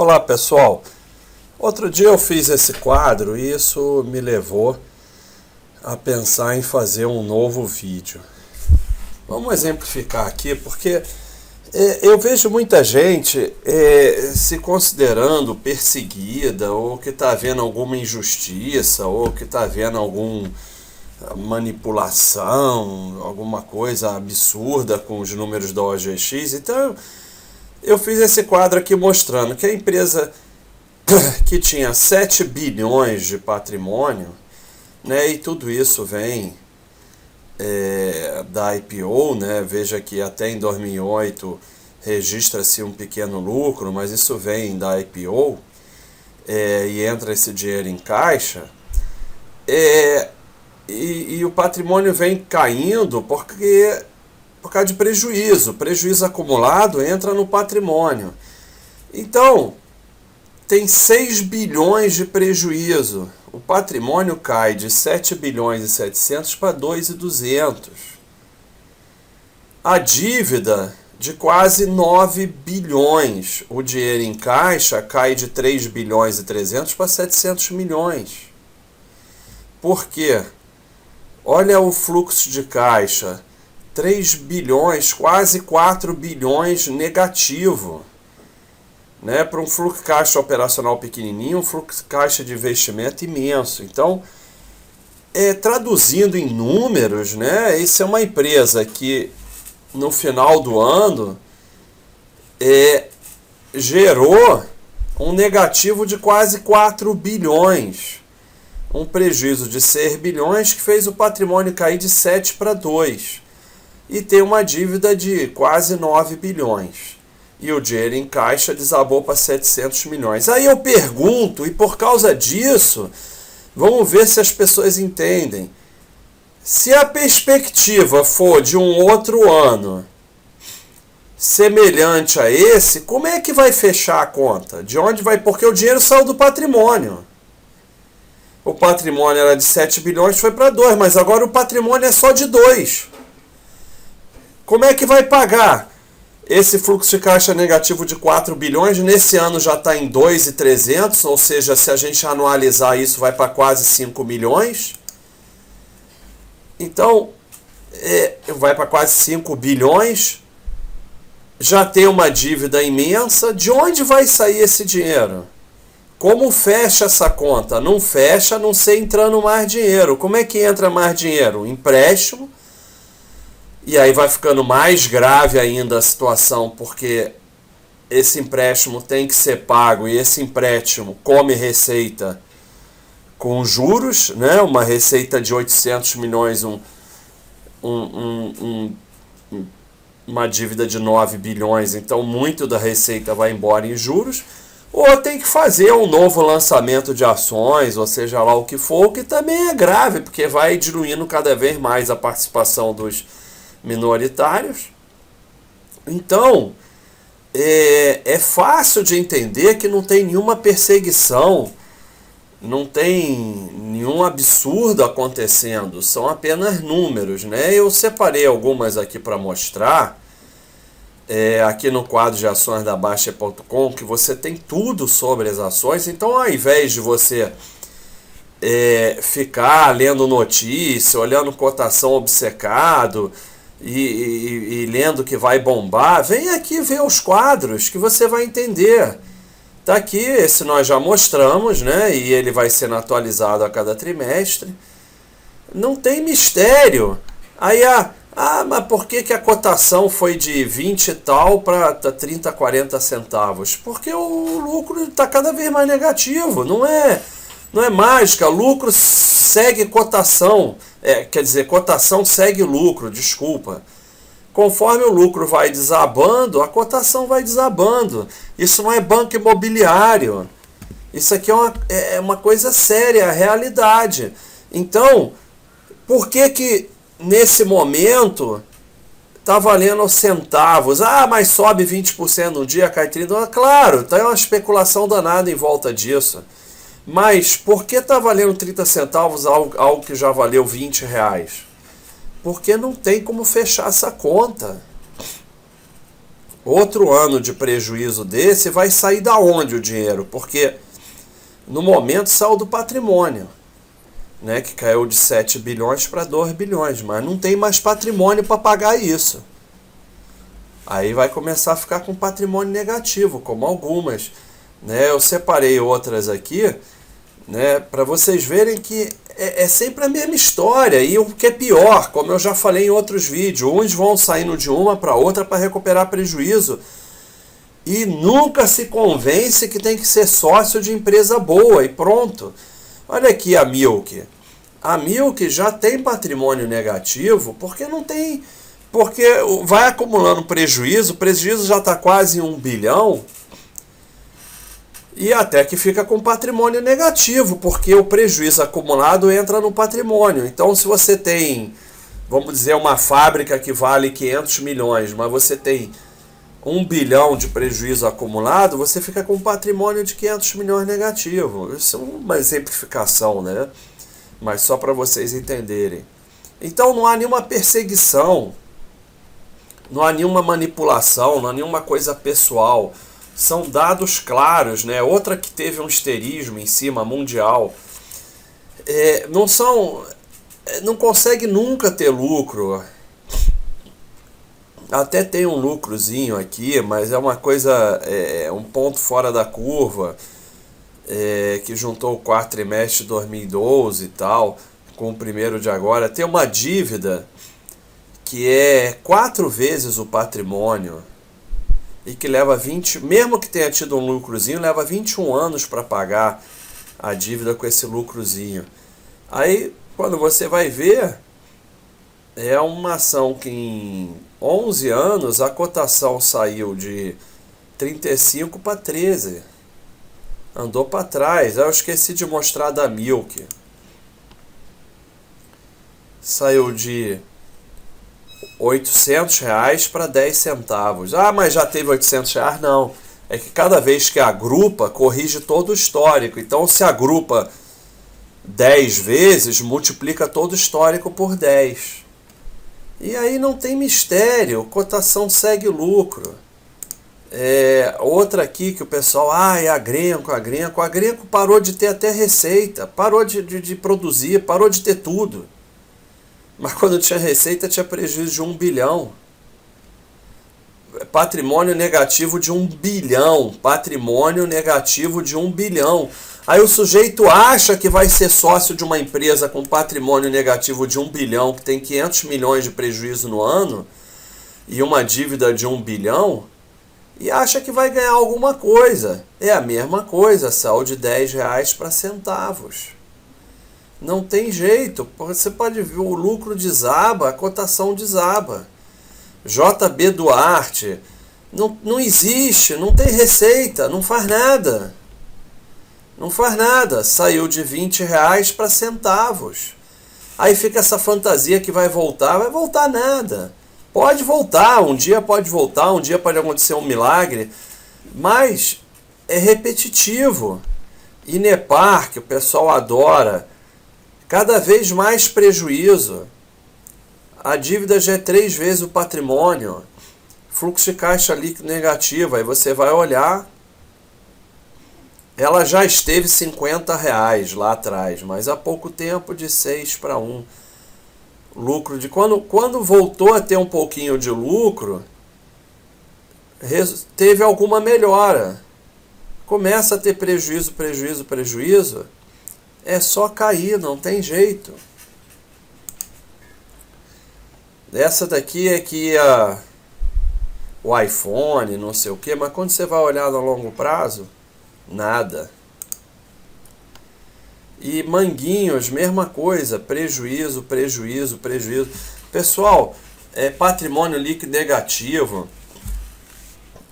Olá pessoal, outro dia eu fiz esse quadro e isso me levou a pensar em fazer um novo vídeo. Vamos exemplificar aqui, porque eu vejo muita gente se considerando perseguida, ou que está vendo alguma injustiça, ou que está vendo alguma manipulação, alguma coisa absurda com os números da OGX. Então eu fiz esse quadro aqui mostrando que a empresa que tinha 7 bilhões de patrimônio, né, e tudo isso vem da IPO, né, veja que até em 2008 registra-se um pequeno lucro, mas isso vem da IPO, e entra esse dinheiro em caixa, e o patrimônio vem caindo por causa de prejuízo acumulado entra no patrimônio. Então, tem 6 bilhões de prejuízo. O patrimônio cai de 7 bilhões e 700 para 2.200. A dívida de quase 9 bilhões. O dinheiro em caixa cai de 3 bilhões e 300 para 700 milhões. Por quê? Olha o fluxo de caixa. 3 bilhões, quase 4 bilhões negativo. Né? Para um fluxo de caixa operacional pequenininho, um fluxo de caixa de investimento imenso. Então, traduzindo em números, né? Isso é uma empresa que no final do ano gerou um negativo de quase 4 bilhões. Um prejuízo de 6 bilhões que fez o patrimônio cair de 7 para 2. E tem uma dívida de quase 9 bilhões. E o dinheiro em caixa desabou para 700 milhões. Aí eu pergunto, e por causa disso, vamos ver se as pessoas entendem. Se a perspectiva for de um outro ano semelhante a esse, como é que vai fechar a conta? De onde vai? Porque o dinheiro saiu do patrimônio. O patrimônio era de 7 bilhões, foi para 2, mas agora o patrimônio é só de 2. Como é que vai pagar esse fluxo de caixa negativo de 4 bilhões? Nesse ano já está em 2.300, ou seja, se a gente anualizar isso, vai para quase 5 milhões. Então, vai para quase 5 bilhões. Já tem uma dívida imensa. De onde vai sair esse dinheiro? Como fecha essa conta? Não fecha, a não ser entrando mais dinheiro. Como é que entra mais dinheiro? Empréstimo. E aí vai ficando mais grave ainda a situação, porque esse empréstimo tem que ser pago e esse empréstimo come receita com juros, né? Uma receita de 800 milhões, uma dívida de 9 bilhões, então muito da receita vai embora em juros, ou tem que fazer um novo lançamento de ações, ou seja lá o que for, o que também é grave, porque vai diluindo cada vez mais a participação dos minoritários. Então, é fácil de entender que não tem nenhuma perseguição, não tem nenhum absurdo acontecendo, são apenas números, né? Eu separei algumas aqui para mostrar, aqui no quadro de ações da Baixa.com, que você tem tudo sobre as ações. Então, ao invés de você ficar lendo notícia, olhando cotação obcecado, e lendo que vai bombar, vem aqui ver os quadros que você vai entender. Tá aqui, esse nós já mostramos, né? E ele vai sendo atualizado a cada trimestre. Não tem mistério. Aí, mas por que a cotação foi de 20 e tal para 30, 40 centavos? Porque o lucro está cada vez mais negativo. Não é mágica. Lucro segue cotação. Quer dizer, cotação segue lucro, desculpa. Conforme o lucro vai desabando, a cotação vai desabando. Isso não é banco imobiliário. Isso aqui é uma coisa séria, é a realidade. Então, por que nesse momento está valendo centavos? Mas sobe 20% num dia, cai 30%. Claro, tem uma especulação danada em volta disso. Mas por que está valendo 30 centavos algo que já valeu 20 reais? Porque não tem como fechar essa conta. Outro ano de prejuízo desse vai sair da onde o dinheiro? Porque no momento saiu do patrimônio, né, que caiu de 7 bilhões para 2 bilhões, mas não tem mais patrimônio para pagar isso. Aí vai começar a ficar com patrimônio negativo, como algumas, né? Eu separei outras aqui, né, para vocês verem que é sempre a mesma história. E o que é pior, como eu já falei em outros vídeos, uns vão saindo de uma para outra para recuperar prejuízo e nunca se convence que tem que ser sócio de empresa boa e pronto. Olha aqui a Milk. A Milk já tem patrimônio negativo porque não tem, porque vai acumulando prejuízo, o prejuízo já está quase em 1 bilhão. E até que fica com patrimônio negativo, porque o prejuízo acumulado entra no patrimônio. Então, se você tem, vamos dizer, uma fábrica que vale 500 milhões, mas você tem 1 bilhão de prejuízo acumulado, você fica com um patrimônio de 500 milhões negativo. Isso é uma exemplificação, né? Mas só para vocês entenderem. Então, não há nenhuma perseguição, não há nenhuma manipulação, não há nenhuma coisa pessoal. São dados claros, né? Outra que teve um histerismo em cima, mundial. Não consegue nunca ter lucro. Até tem um lucrozinho aqui, mas é uma coisa, um ponto fora da curva, que juntou o quarto trimestre de 2012 e tal, com o primeiro de agora. Tem uma dívida que é 4 vezes o patrimônio. E que leva 20, mesmo que tenha tido um lucrozinho, leva 21 anos para pagar a dívida com esse lucrozinho. Aí, quando você vai ver, é uma ação que em 11 anos a cotação saiu de 35 para 13. Andou para trás. Aí eu esqueci de mostrar da Milk. Saiu de R$800 para 10 centavos. Ah, mas já teve R$800? Não. É que cada vez que agrupa, corrige todo o histórico. Então, se agrupa 10 vezes, multiplica todo o histórico por 10. E aí não tem mistério. Cotação segue lucro. Outra aqui que o pessoal... é a Grenco. A Grenco parou de ter até receita. Parou de produzir. Parou de ter tudo. Mas quando tinha receita, tinha prejuízo de 1 bilhão. Patrimônio negativo de 1 bilhão. Patrimônio negativo de 1 bilhão. Aí o sujeito acha que vai ser sócio de uma empresa com patrimônio negativo de 1 bilhão, que tem 500 milhões de prejuízo no ano, e uma dívida de 1 bilhão, e acha que vai ganhar alguma coisa. É a mesma coisa, saiu de R$10 para centavos. Não tem jeito, você pode ver, o lucro desaba, a cotação desaba. JB Duarte, não existe, não tem receita, não faz nada. Não faz nada, saiu de R$20 para centavos. Aí fica essa fantasia que vai voltar nada. Pode voltar, um dia pode voltar, um dia pode acontecer um milagre, mas é repetitivo. Inepar, que o pessoal adora, cada vez mais prejuízo. A dívida já é 3 vezes o patrimônio. Fluxo de caixa líquido negativo. Aí você vai olhar. Ela já esteve R$50 lá atrás, mas há pouco tempo de 6 para 1. Lucro de quando voltou a ter um pouquinho de lucro, teve alguma melhora. Começa a ter prejuízo. É só cair, não tem jeito. Essa daqui é que o iPhone, não sei o que, mas quando você vai olhar no longo prazo, nada. E Manguinhos, mesma coisa, prejuízo. Pessoal, patrimônio líquido negativo.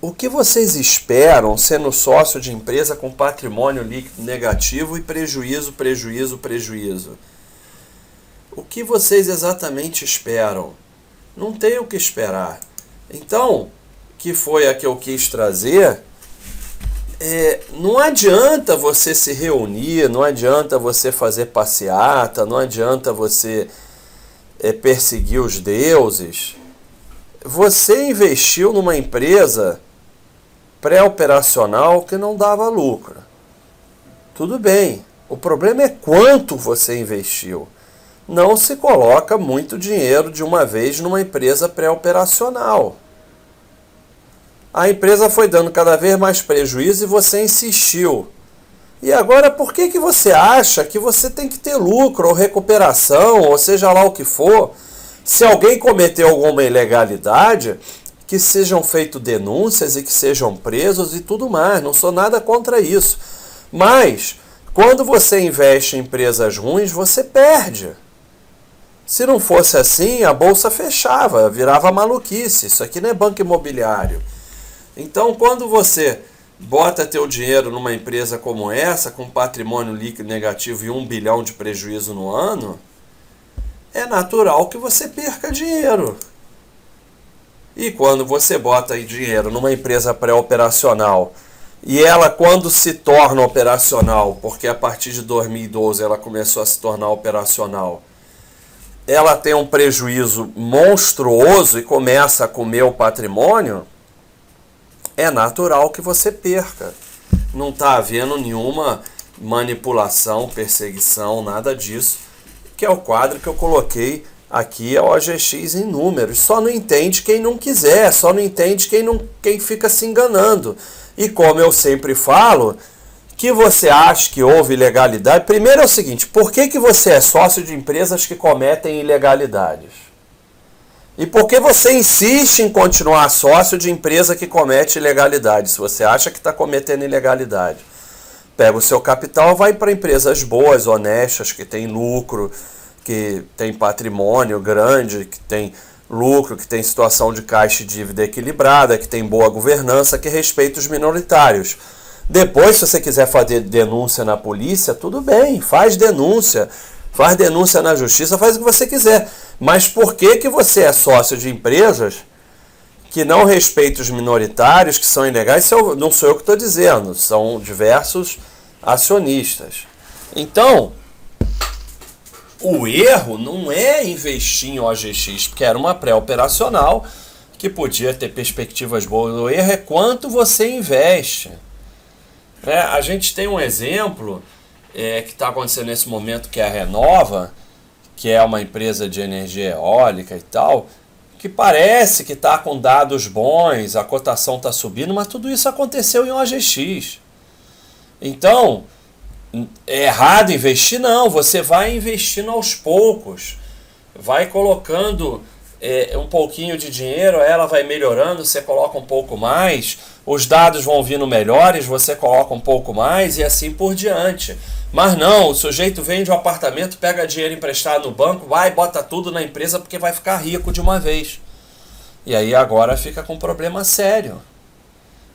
O que vocês esperam sendo sócio de empresa com patrimônio líquido negativo e prejuízo? O que vocês exatamente esperam? Não tem o que esperar. Então, que foi a que eu quis trazer, não adianta você se reunir, não adianta você fazer passeata, não adianta você perseguir os deuses. você investiu numa empresa pré-operacional que não dava lucro. Tudo bem, o problema é quanto você investiu. Não se coloca muito dinheiro de uma vez numa empresa pré-operacional. A empresa foi dando cada vez mais prejuízo e você insistiu. E agora, por que você acha que você tem que ter lucro ou recuperação, ou seja lá o que for? Se alguém cometeu alguma ilegalidade, que sejam feitas denúncias e que sejam presos e tudo mais. Não sou nada contra isso. Mas, quando você investe em empresas ruins, você perde. Se não fosse assim, a bolsa fechava, virava maluquice. Isso aqui não é banco imobiliário. Então, quando você bota teu dinheiro numa empresa como essa, com patrimônio líquido negativo e 1 bilhão de prejuízo no ano, é natural que você perca dinheiro. E quando você bota aí dinheiro numa empresa pré-operacional, e ela, quando se torna operacional, porque a partir de 2012 ela começou a se tornar operacional, ela tem um prejuízo monstruoso e começa a comer o patrimônio, é natural que você perca. Não está havendo nenhuma manipulação, perseguição, nada disso, que é o quadro que eu coloquei aqui, é o OGX em números. Só não entende quem não quiser, só não entende quem fica se enganando. E como eu sempre falo, que você acha que houve ilegalidade, primeiro é o seguinte, por que você é sócio de empresas que cometem ilegalidades? E por que você insiste em continuar sócio de empresa que comete ilegalidade, se você acha que está cometendo ilegalidade? Pega o seu capital, vai para empresas boas, honestas, que têm lucro, que tem patrimônio grande, que tem lucro, que tem situação de caixa e dívida equilibrada, que tem boa governança, que respeita os minoritários. Depois, se você quiser fazer denúncia na polícia, tudo bem, faz denúncia na justiça, faz o que você quiser. Mas por que você é sócio de empresas que não respeitam os minoritários, que são ilegais? Isso não sou eu que estou dizendo, são diversos acionistas. Então, o erro não é investir em OGX, porque era uma pré-operacional que podia ter perspectivas boas. O erro é quanto você investe. A gente tem um exemplo que está acontecendo nesse momento, que é a Renova, que é uma empresa de energia eólica e tal, que parece que está com dados bons, a cotação está subindo, mas tudo isso aconteceu em OGX. Então, é errado investir? Não, você vai investindo aos poucos, vai colocando um pouquinho de dinheiro, ela vai melhorando, você coloca um pouco mais, os dados vão vindo melhores, você coloca um pouco mais e assim por diante. Mas não, o sujeito vende um apartamento, pega dinheiro emprestado no banco, vai e bota tudo na empresa porque vai ficar rico de uma vez. E aí agora fica com um problema sério.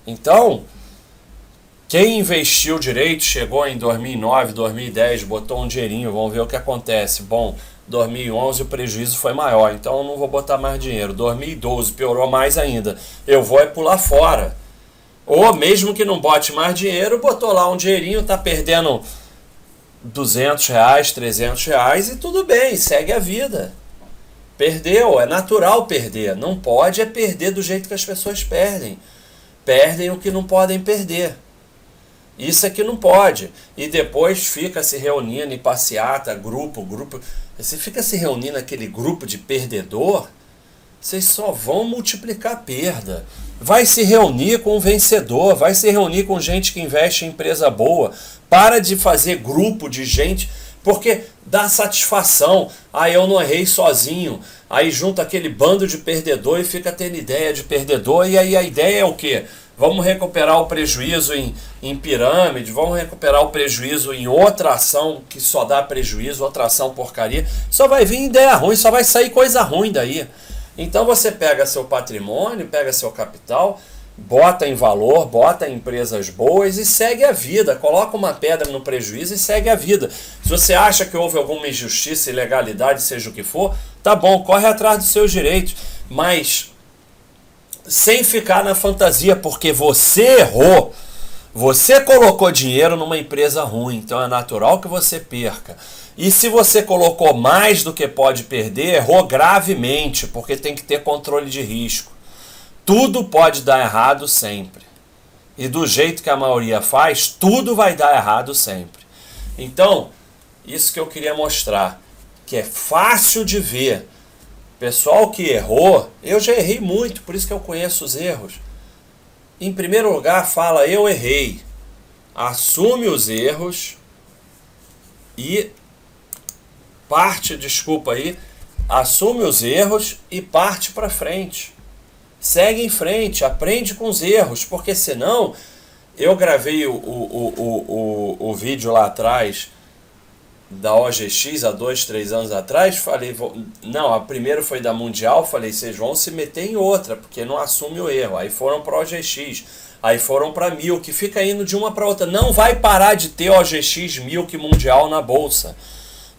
Então, quem investiu direito, chegou em 2009, 2010, botou um dinheirinho, vamos ver o que acontece. Bom, 2011 o prejuízo foi maior, então eu não vou botar mais dinheiro. 2012 piorou mais ainda, eu vou pular fora. Ou mesmo que não bote mais dinheiro, botou lá um dinheirinho, tá perdendo R$200, R$300 e tudo bem, segue a vida. Perdeu, é natural perder. Não pode perder do jeito que as pessoas perdem. Perdem o que não podem perder. Isso é que não pode. E depois fica se reunindo em passeata, grupo. Você fica se reunindo aquele grupo de perdedor, vocês só vão multiplicar a perda. Vai se reunir com um vencedor, vai se reunir com gente que investe em empresa boa. Para de fazer grupo de gente, porque dá satisfação. Eu não errei sozinho. Aí junta aquele bando de perdedor e fica tendo ideia de perdedor. E aí a ideia é o quê? Vamos recuperar o prejuízo em pirâmide, vamos recuperar o prejuízo em outra ação que só dá prejuízo, outra ação porcaria. Só vai vir ideia ruim, só vai sair coisa ruim daí. Então você pega seu patrimônio, pega seu capital, bota em valor, bota em empresas boas e segue a vida. Coloca uma pedra no prejuízo e segue a vida. Se você acha que houve alguma injustiça, ilegalidade, seja o que for, tá bom, corre atrás dos seus direitos. Mas sem ficar na fantasia, porque você errou. Você colocou dinheiro numa empresa ruim, então é natural que você perca. E se você colocou mais do que pode perder, errou gravemente, porque tem que ter controle de risco. Tudo pode dar errado sempre. E do jeito que a maioria faz, tudo vai dar errado sempre. Então, isso que eu queria mostrar, que é fácil de ver. Pessoal que errou, eu já errei muito, por isso que eu conheço os erros. Em primeiro lugar, fala, eu errei. Assume os erros e assume os erros e parte para frente. Segue em frente, aprende com os erros, porque senão, eu gravei o vídeo lá atrás, da OGX, há 2, 3 anos atrás, falei, não, a primeira foi da Mundial, falei, vocês vão se meter em outra, porque não assume o erro. Aí foram para OGX, aí foram para Milk, fica indo de uma para outra. Não vai parar de ter OGX, Milk, Mundial na bolsa.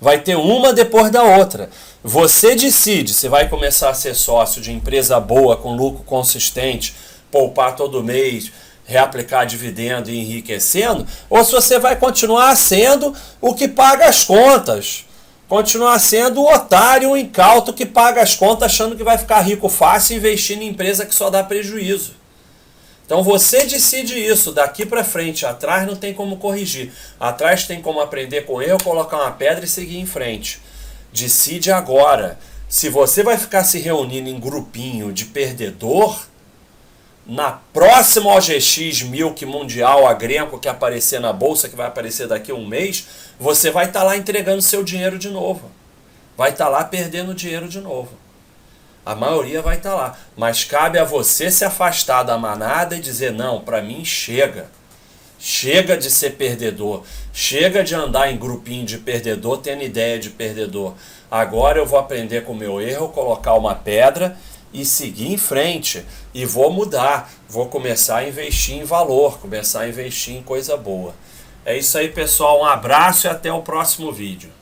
Vai ter uma depois da outra. Você decide se vai começar a ser sócio de empresa boa, com lucro consistente, poupar todo mês, reaplicar dividendo e enriquecendo, ou se você vai continuar sendo o que paga as contas. Continuar sendo o otário, o incauto que paga as contas achando que vai ficar rico fácil investindo em empresa que só dá prejuízo. Então você decide isso, daqui para frente, atrás não tem como corrigir. Atrás tem como aprender com erro, colocar uma pedra e seguir em frente. Decide agora. Se você vai ficar se reunindo em grupinho de perdedor, na próxima OGX, Milk, Mundial, Agrenco que aparecer na bolsa, que vai aparecer daqui a um mês, você vai estar lá entregando seu dinheiro de novo. Vai estar lá perdendo dinheiro de novo. A maioria vai estar lá. Mas cabe a você se afastar da manada e dizer, não, para mim chega. Chega de ser perdedor. Chega de andar em grupinho de perdedor tendo ideia de perdedor. Agora eu vou aprender com o meu erro, colocar uma pedra e seguir em frente. E vou mudar. Vou começar a investir em valor. Começar a investir em coisa boa. É isso aí, pessoal. Um abraço e até o próximo vídeo.